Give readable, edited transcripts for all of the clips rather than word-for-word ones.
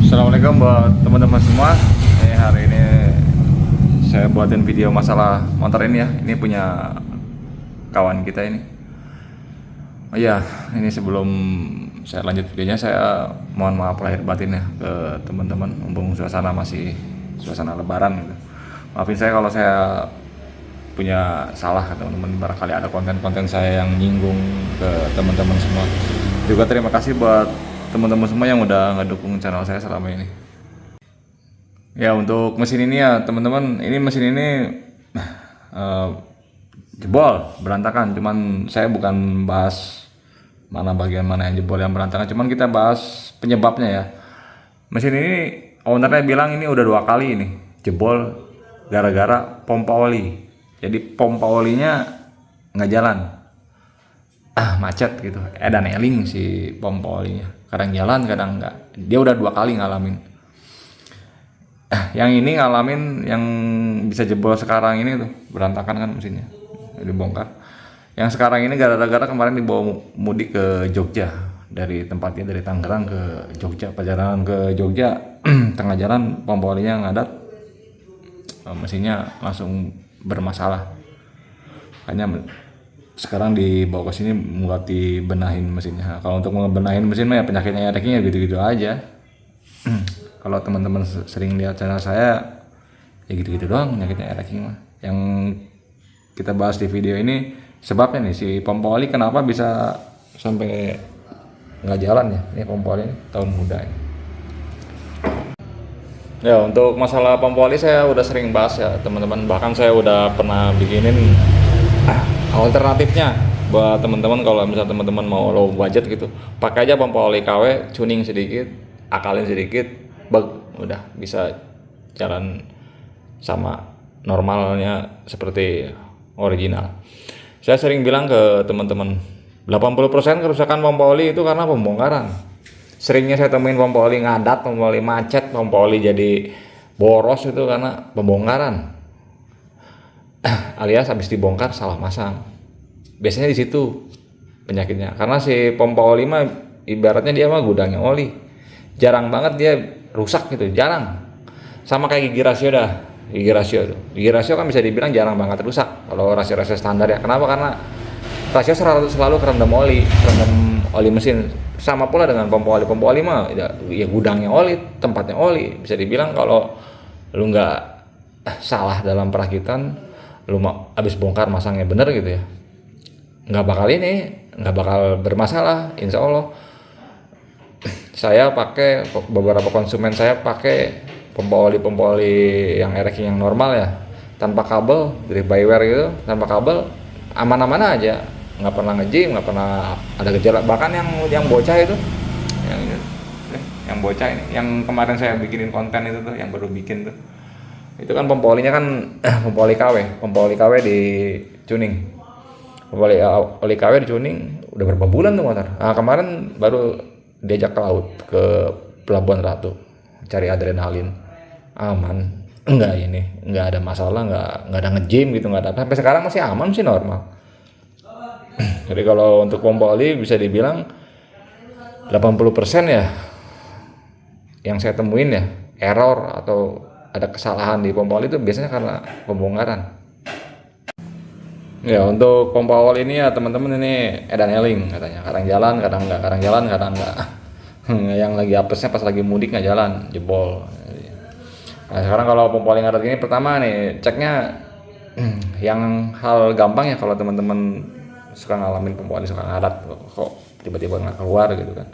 Assalamualaikum buat teman-teman semua. Hari ini saya buatin video masalah motor ini ya. Ini punya kawan kita ini. Oh iya, ini sebelum saya lanjut videonya, saya mohon maaf lahir batin ya ke teman-teman. Mumpung suasana masih suasana lebaran gitu. Maafin saya kalau saya punya salah ke teman-teman. Barangkali ada konten-konten saya yang nyinggung ke teman-teman semua. Juga terima kasih buat teman-teman semua yang udah ngedukung channel saya selama ini. Ya, untuk mesin ini ya teman-teman, ini mesin ini jebol, berantakan. Cuman saya bukan bahas bagian mana yang jebol, yang berantakan. Cuman kita bahas penyebabnya ya. Mesin ini ownernya bilang ini udah 2 kali ini jebol gara-gara pompa oli. Jadi pompa olinya nggak jalan, macet gitu. Edan eling si pompa olinya, kadang jalan kadang enggak. Dia udah 2 kali ngalamin. Yang ini ngalamin yang bisa jebol sekarang ini tuh, berantakan kan mesinnya, dibongkar. Yang sekarang ini gara-gara kemarin dibawa mudik ke Jogja, dari tempatnya dari Tangerang ke Jogja. Perjalanan ke Jogja tengah jalan pompa olinya ngadat, mesinnya langsung bermasalah. Makanya sekarang dibawa ke sini buat dibenahin mesinnya. Kalau untuk ngebenahin mesin mah ya penyakitnya ya gitu-gitu aja. Kalau teman-teman sering lihat channel saya, ya gitu-gitu doang penyakitnya racing mah. Yang kita bahas di video ini sebabnya nih, si pompa oli kenapa bisa sampai nggak jalan ya. Ini pompa oli tahun muda ini. Ya, untuk masalah pompa oli saya udah sering bahas ya teman-teman. Bahkan saya udah pernah bikinin alternatifnya buat teman-teman. Kalau misalnya teman-teman mau low budget gitu, pakai aja pompa oli KW, tuning sedikit, akalin sedikit, udah bisa jalan sama normalnya seperti original. Saya sering bilang ke teman-teman, 80% kerusakan pompa oli itu karena pembongkaran. Seringnya saya temuin pompa oli ngadat, pompa oli macet, pompa oli jadi boros itu karena pembongkaran. Alias habis dibongkar salah masang. Biasanya di situ penyakitnya. Karena si pompa oli mah ibaratnya dia mah gudangnya oli. Jarang banget dia rusak gitu, jarang. Sama kayak gigi rasio dah. Gigi rasio tuh. Gigi rasio kan bisa dibilang jarang banget rusak kalau rasio-rasio standar ya. Kenapa? Karena rasio selalu kerendam oli mesin. Sama pula dengan pompa oli. Pompa oli mah ya gudangnya oli, tempatnya oli. Bisa dibilang kalau lu nggak salah dalam perakitan, lu abis bongkar masangnya bener gitu ya, nggak bakal bermasalah, insya Allah. Saya pakai, beberapa konsumen saya pakai pompa oli yang racking yang normal ya, tanpa kabel, dari Bayware gitu, tanpa kabel, aman-aman aja, nggak pernah nge-jam, nggak pernah ada gejala. Bahkan yang bocah itu, yang bocah ini, yang kemarin saya bikinin konten itu tuh, yang baru bikin tuh, itu kan pompa olinya kan pompa oli KW di tuning. Pompa oli KW di tuning udah berapa bulan tuh motor. Nah, kemarin baru diajak ke laut, ke Pelabuhan Ratu, cari adrenalin, aman, nggak ada masalah, nggak ada nge-jam gitu, nggak ada. Sampai sekarang masih aman sih, normal. Jadi kalau untuk pompa oli bisa dibilang 80% ya yang saya temuin ya error atau ada kesalahan di pompa oli itu biasanya karena pembongkaran. Ya, untuk pompa oli ini ya teman-teman, ini edan eling katanya, kadang jalan kadang enggak, yang lagi apesnya pas lagi mudik nggak jalan, jebol. Nah, sekarang kalau pompa oli ngadat ini, pertama nih ceknya yang hal gampang ya, kalau teman-teman suka ngalamin pompa oli suka ngadat kok tiba-tiba nggak keluar gitu kan,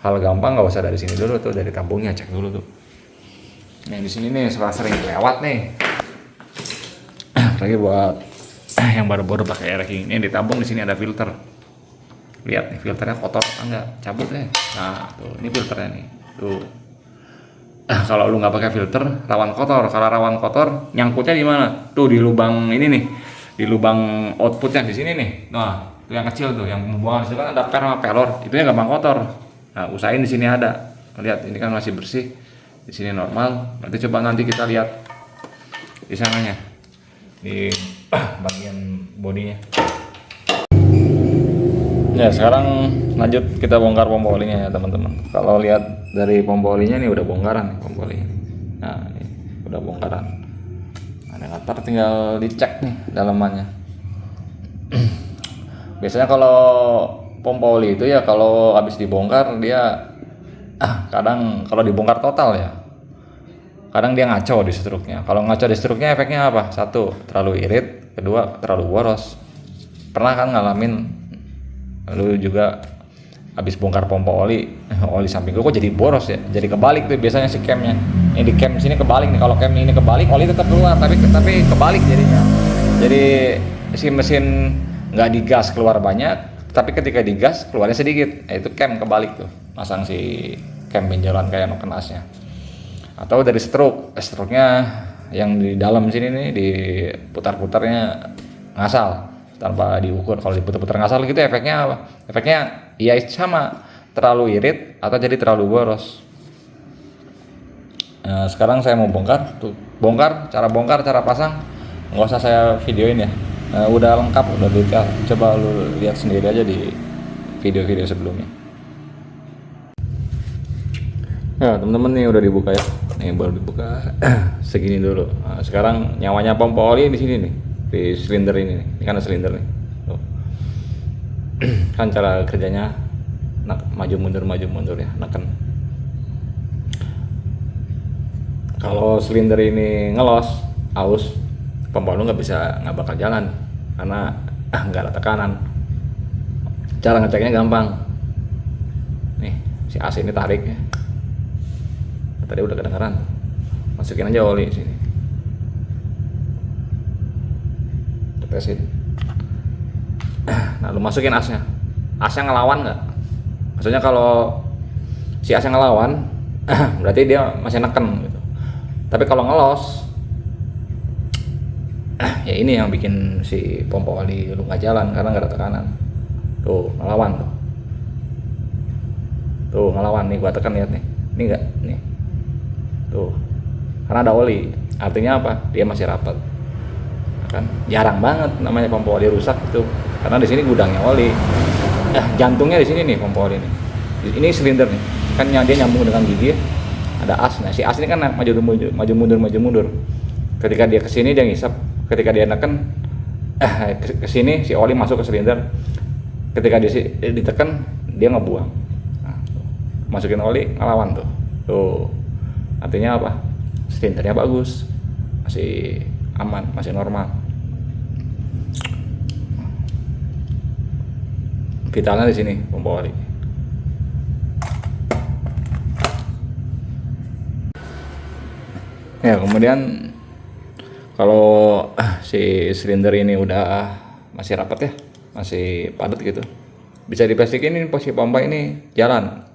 hal gampang, nggak usah dari sini dulu tuh, dari tabungnya cek dulu tuh. Yang di sini nih suka sering lewat nih, lagi buat yang baru-baru pakai racking ini, ditabung di sini ada filter. Lihat nih filternya kotor enggak, cabut deh. Nah tuh, ini filternya nih tuh. Kalau lu nggak pakai filter rawan kotor. Kalau rawan kotor nyangkutnya di mana? Tuh di lubang ini nih, di lubang outputnya di sini nih. Nah tuh yang kecil tuh, yang pembuangan itu kan ada per sama pelor, itunya gampang kotor. Nah usahain di sini ada. Lihat ini kan masih bersih, di sini normal. Nanti coba nanti kita lihat di sananya, di bagian bodinya. Ya, sekarang lanjut kita bongkar pompa olinya ya teman-teman. Kalau lihat dari pompa olinya nih udah bongkaran nih pompa olinya. Nah, ini udah bongkaran. Nah, ntar tinggal dicek nih dalamannya. Biasanya kalau pompa oli itu ya kalau habis dibongkar dia kadang kalau dibongkar total ya, kadang dia ngaco di struknya. Kalau ngaco di struknya efeknya apa? Satu, terlalu irit. Kedua, terlalu boros. Pernah kan ngalamin lu juga habis bongkar pompa oli, oli samping gua kok jadi boros ya, jadi kebalik tuh biasanya si camnya. Ini di cam sini kebalik nih, kalau cam ini kebalik oli tetap keluar tapi kebalik jadinya. Jadi si mesin nggak digas keluar banyak, tapi ketika digas keluarnya sedikit. Nah, itu cam kebalik tuh, masang si cam benjolan kayak noken asnya. Atau dari struknya yang di dalam sini nih diputar-putarnya ngasal tanpa diukur. Kalau diputar-putar ngasal gitu efeknya apa? Efeknya ya sama, terlalu irit atau jadi terlalu boros. Nah, sekarang saya mau bongkar, bongkar, cara pasang nggak usah saya videoin ya. Udah lengkap, udah detail. Coba lu lihat sendiri aja di video-video sebelumnya. Ya teman-teman, nih udah dibuka ya. Nih baru dibuka segini dulu. Nah, sekarang nyawanya pompa oli di sini nih, di silinder ini nih. Ini kan silinder nih. Tuh. Kan cara kerjanya maju mundur ya, neken. Kalau silinder ini ngelos, aus, pompa lu nggak bakal jalan karena nggak ada tekanan. Cara ngeceknya gampang. Nih si AC ini tarik ya. Tadi udah kedengeran, masukin aja oli sini, tetesin. Nah lu masukin asnya ngelawan nggak? Maksudnya kalau si asnya ngelawan berarti dia masih neken gitu. Tapi kalau ngelos ya ini yang bikin si pompa oli lu nggak jalan karena nggak ada tekanan. Tuh ngelawan tuh ngelawan nih, gua tekan, lihat nih, ini nggak nih tuh, karena ada oli, artinya apa? Dia masih rapat. Kan jarang banget namanya pompa oli rusak itu, karena di sini gudangnya oli. Jantungnya di sini nih pompa oli nih. Ini silinder nih, kan dia nyambung dengan gigi ya. Ada as. Nah si as ini kan maju mundur. Ketika dia kesini dia ngisap, ketika dia neken kesini si oli masuk ke silinder. Ketika dia ditekan dia ngebuang. Nah, masukin oli ngelawan tuh. Artinya apa? Silindernya bagus, masih aman, masih normal. Vitalnya di sini pompa oli. Ya kemudian kalau si silinder ini udah masih rapat ya, masih padat gitu, bisa dipastikan ini posisi pompa ini jalan.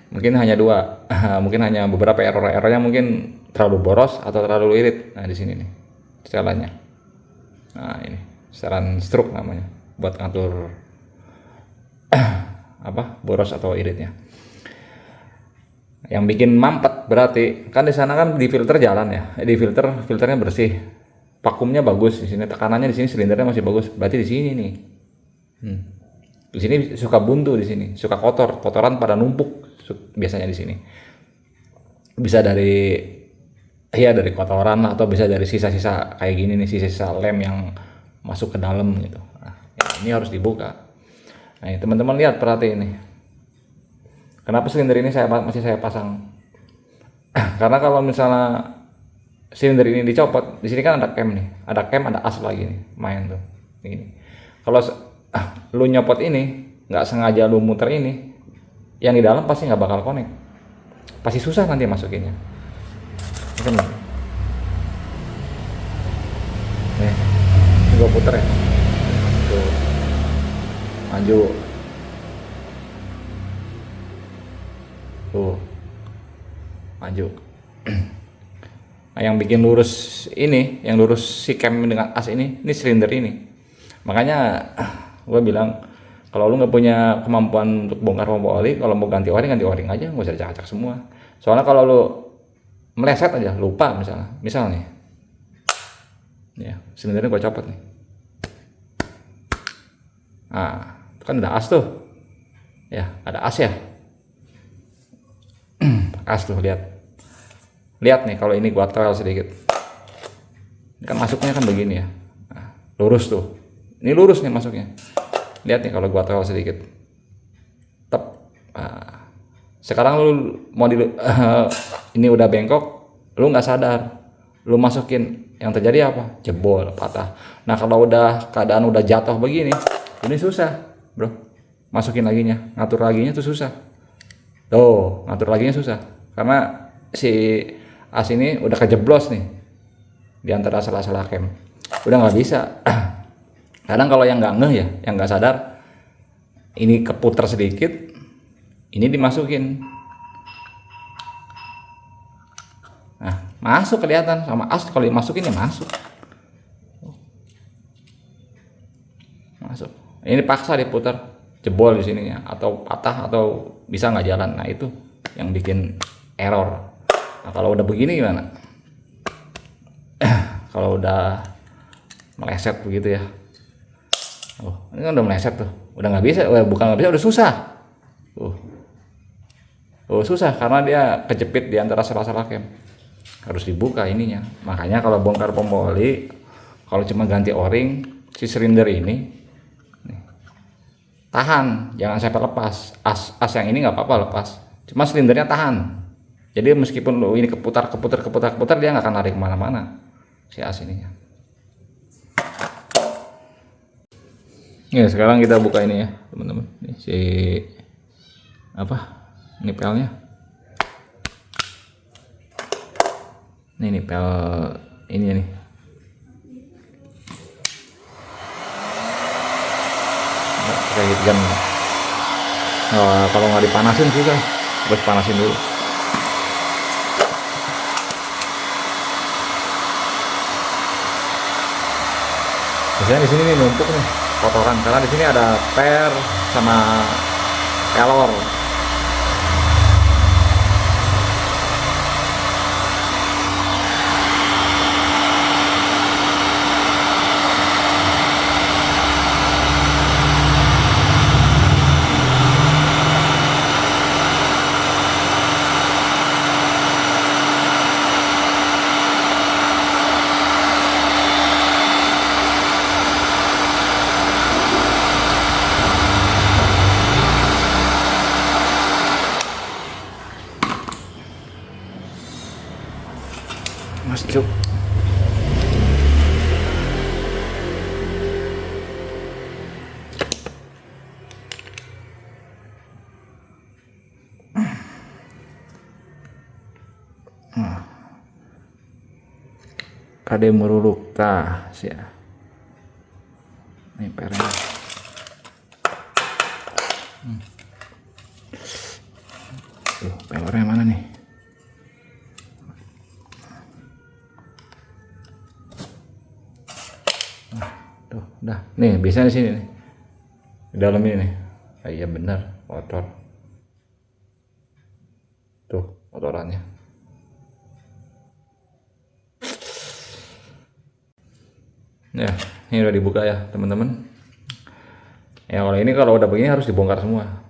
Mungkin hanya dua, mungkin hanya beberapa errornya, mungkin terlalu boros atau terlalu irit. Nah di sini nih setelannya. Nah ini setelan stroke namanya, buat ngatur apa boros atau iritnya. Yang bikin mampet berarti kan di sana kan di filter jalan ya, di filternya bersih, vakumnya bagus di sini, tekanannya di sini, silindernya masih bagus. Berarti di sini nih, di sini suka buntu, di sini suka kotoran pada numpuk. Biasanya di sini bisa dari kotoran atau bisa dari sisa-sisa kayak gini nih, sisa-sisa lem yang masuk ke dalam gitu. Nah, ini harus dibuka. Nah, teman-teman lihat, perhati ini. Kenapa silinder ini masih saya pasang? Karena kalau misalnya silinder ini dicopot, di sini kan ada cam nih, ada as lagi nih, main tuh. Ini. Kalau lu nyopot ini, nggak sengaja lu muter ini, yang di dalam pasti nggak bakal connect, pasti susah nanti masukinnya. Nih, ini gua puter ya, tuh, maju, tuh, maju. Nah, yang bikin lurus ini, yang lurus si cam dengan as ini silinder ini. Makanya gua bilang, kalau lu nggak punya kemampuan untuk bongkar pompa oli, kalau mau ganti oring aja, nggak usah dicacak semua. Soalnya kalau lu meleset aja, lupa misal nih, ya silindernya gua copot nih. Nah, kan udah as tuh. Ya, ada as ya. As tuh, lihat nih kalau ini gua trail sedikit, ini kan masuknya kan begini ya. Nah, lurus tuh, ini lurus nih masuknya. Lihat nih kalau gua trail sedikit, tep. Nah, sekarang lu mau ini udah bengkok, lu nggak sadar, lu masukin, yang terjadi apa? Jebol, patah. Nah kalau udah keadaan udah jatuh begini, ini susah bro, masukin laginya, ngatur laginya tuh susah. Tuh, ngatur laginya susah karena si as ini udah kejeblos nih di antara sela-sela kem, udah nggak bisa. Kadang kalau yang nggak ngeh ya, yang nggak sadar, ini keputar sedikit, ini dimasukin, nah masuk, kelihatan sama as. Kalau dimasukin ya masuk. Ini paksa diputar, jebol di sininya, atau patah, atau bisa nggak jalan. Nah itu yang bikin error. Nah kalau udah begini gimana? Kalau udah meleset begitu ya, ini kan udah meleset tuh, udah nggak bisa. Bukan nggak bisa, udah susah. Susah karena dia kejepit di antara sela-sela kem, harus dibuka ininya. Makanya kalau bongkar pompa oli, kalau cuma ganti o-ring, si silinder ini tahan, jangan sampai lepas. As yang ini nggak apa-apa lepas, cuma silindernya tahan. Jadi meskipun lo ini keputar, dia nggak akan lari kemana-mana si as ininya. Ya sekarang kita buka ini ya teman-teman, ini si apa, nipelnya. Ini nipel ini nih. Kayak gitu kan. Kalau nggak dipanasin juga, harus panasin dulu. Biasanya di sini nih numpuk nih kotoran, karena di sini ada per sama pelor. Mas Cuk. Kade meruruk tah sia. Ini pernya. Pelornya mana nih? Tuh, udah. Nih, bisa di sini nih. Di dalam ini nih. Ah, iya benar, kotor. Tuh, kotorannya. Ya, ini udah dibuka ya, teman-teman. Ya, kalau udah begini harus dibongkar semua.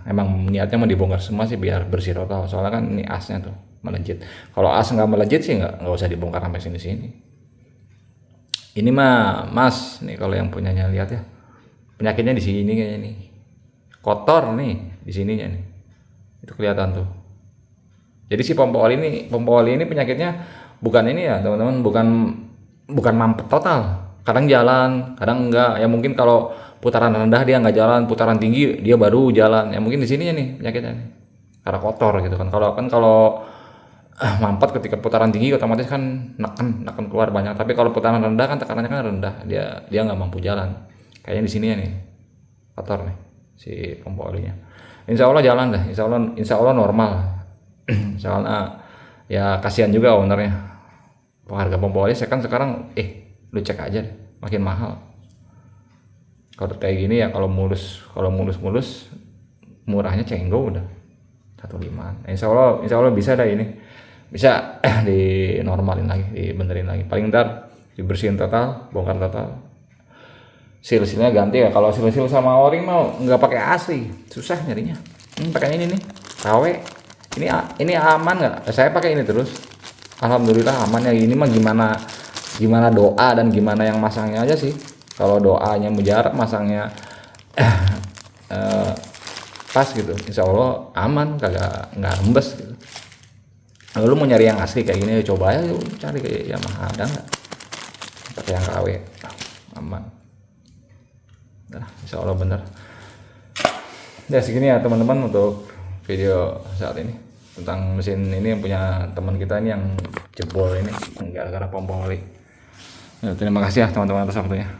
Emang niatnya mau dibongkar semua sih biar bersih total. Soalnya kan ini asnya tuh melejit. Kalau as nggak melejit sih nggak usah dibongkar sampai sini-sini. Ini mah Mas nih, kalau yang punyanya lihat ya, penyakitnya di sini kayaknya nih, kotor nih di sininya nih, itu kelihatan tuh. Jadi si pompa oli ini penyakitnya bukan ini ya teman-teman, bukan mampet total. Kadang jalan, kadang enggak. Ya mungkin kalau putaran rendah dia nggak jalan, putaran tinggi dia baru jalan. Ya mungkin di sininya nih penyakitnya nih, karena kotor gitu kan. Kalau mampet ketika putaran tinggi otomatis kan neken keluar banyak, tapi kalau putaran rendah kan tekanannya kan rendah, dia nggak mampu jalan. Kayaknya di sini nih kotor nih si pompa olinya. Insya Allah jalan dah, insya Allah normal. Soalnya ya kasihan juga ownernya, harga pompa oli sekarang lu cek aja deh, makin mahal. Kalau kayak gini ya, kalau mulus murahnya Cenggo udah 1.5. Insya Allah bisa dah ini. Bisa dinormalin lagi, dibenerin lagi. Paling ntar dibersihin total, bongkar total. Seal-sealnya ganti ya. Kalau seal-seal sama O-ring mah nggak pakai asli, susah nyarinya. Pakai ini nih, KW. Ini aman nggak? Saya pakai ini terus. Alhamdulillah aman ya. Ini mah gimana doa dan gimana yang masangnya aja sih. Kalau doanya mujarab, masangnya pas gitu, insya Allah aman, nggak rembes gitu. Lalu mau nyari yang asli kayak gini, coba aja cari kayak Yamaha, ada nggak pakai yang KW, aman. Nah, insya Allah bener. Ya segini ya teman-teman untuk video saat ini tentang mesin ini yang punya teman kita ini yang jebol ini gara-gara pompa oli. Ya, terima kasih ya teman-teman atas waktunya.